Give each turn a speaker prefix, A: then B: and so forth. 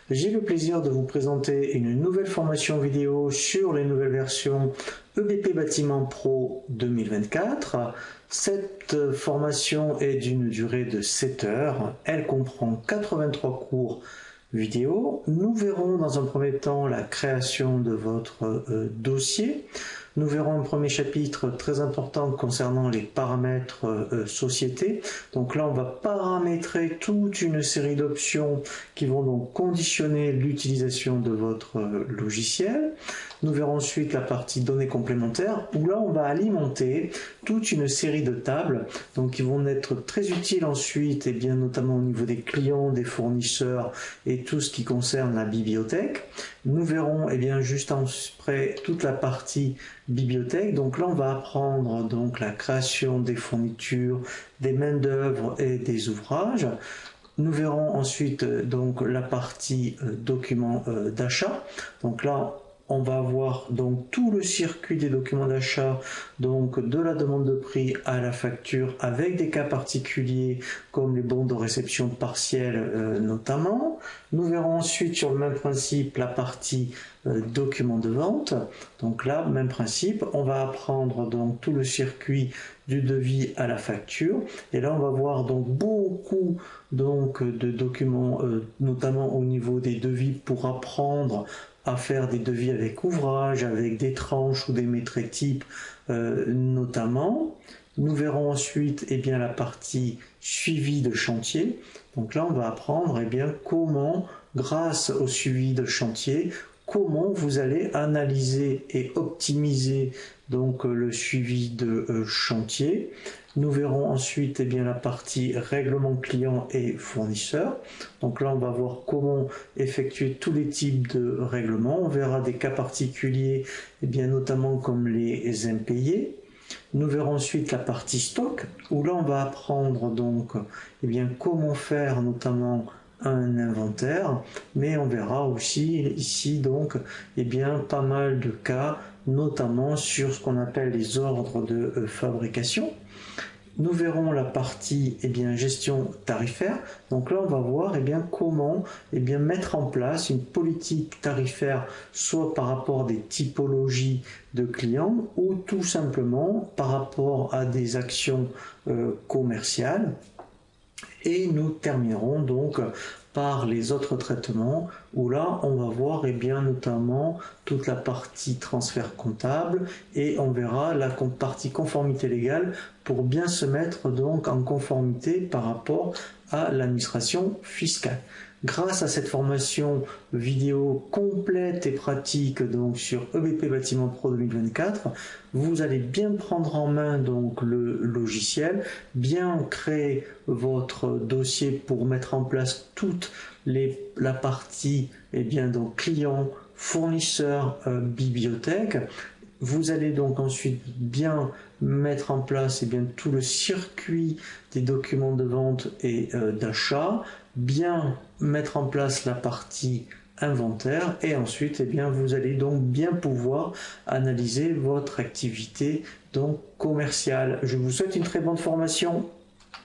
A: J'ai le plaisir de vous présenter une nouvelle formation vidéo sur les nouvelles versions EBP Bâtiment Pro 2024. Cette formation est d'une durée de 7 heures. Elle comprend 83 cours vidéo. Nous verrons dans un premier temps la création de votre dossier. Nous verrons un premier chapitre très important concernant les paramètres société. Donc là, on va paramétrer toute une série d'options qui vont donc conditionner l'utilisation de votre logiciel. Nous verrons ensuite la partie données complémentaires où là, on va alimenter toute une série de tables donc qui vont être très utiles ensuite, et bien notamment au niveau des clients, des fournisseurs et tout ce qui concerne la bibliothèque. Nous verrons bien juste après toute la partie bibliothèque. Donc là, on va apprendre donc la création des fournitures, des main-d'œuvre et des ouvrages. Nous verrons ensuite donc la partie documents d'achat. Donc là, on va avoir donc tout le circuit des documents d'achat, donc de la demande de prix à la facture, avec des cas particuliers comme les bons de réception partielle notamment. Nous verrons ensuite sur le même principe la partie documents de vente. Donc là, même principe, on va apprendre donc tout le circuit du devis à la facture. Et là, on va voir donc beaucoup donc de documents, notamment au niveau des devis pour apprendre à faire des devis avec ouvrage, avec des tranches ou des mètres types notamment. Nous verrons ensuite la partie suivi de chantier. Donc là, on va apprendre comment, grâce au suivi de chantier, comment vous allez analyser et optimiser donc le suivi de chantier. Nous verrons ensuite la partie règlement client et fournisseur. Donc là, on va voir comment effectuer tous les types de règlements. On verra des cas particuliers, notamment comme les impayés. Nous verrons ensuite la partie stock, où là, on va apprendre donc comment faire notamment un inventaire, mais on verra aussi ici donc pas mal de cas, notamment sur ce qu'on appelle les ordres de fabrication. Nous verrons la partie gestion tarifaire. Donc là, on va voir comment mettre en place une politique tarifaire, soit par rapport à des typologies de clients ou tout simplement par rapport à des actions commerciales. Et nous terminerons donc par les autres traitements où là on va voir notamment toute la partie transfert comptable et on verra la partie conformité légale pour bien se mettre donc en conformité par rapport à l'administration fiscale. Grâce à cette formation vidéo complète et pratique donc sur EBP Bâtiment Pro 2024, vous allez bien prendre en main donc le logiciel, bien créer votre dossier pour mettre en place toute la partie donc client, fournisseur, bibliothèque. Vous allez donc ensuite bien mettre en place tout le circuit des documents de vente et d'achat, bien mettre en place la partie inventaire et ensuite vous allez donc bien pouvoir analyser votre activité donc commerciale. Je vous souhaite une très bonne formation.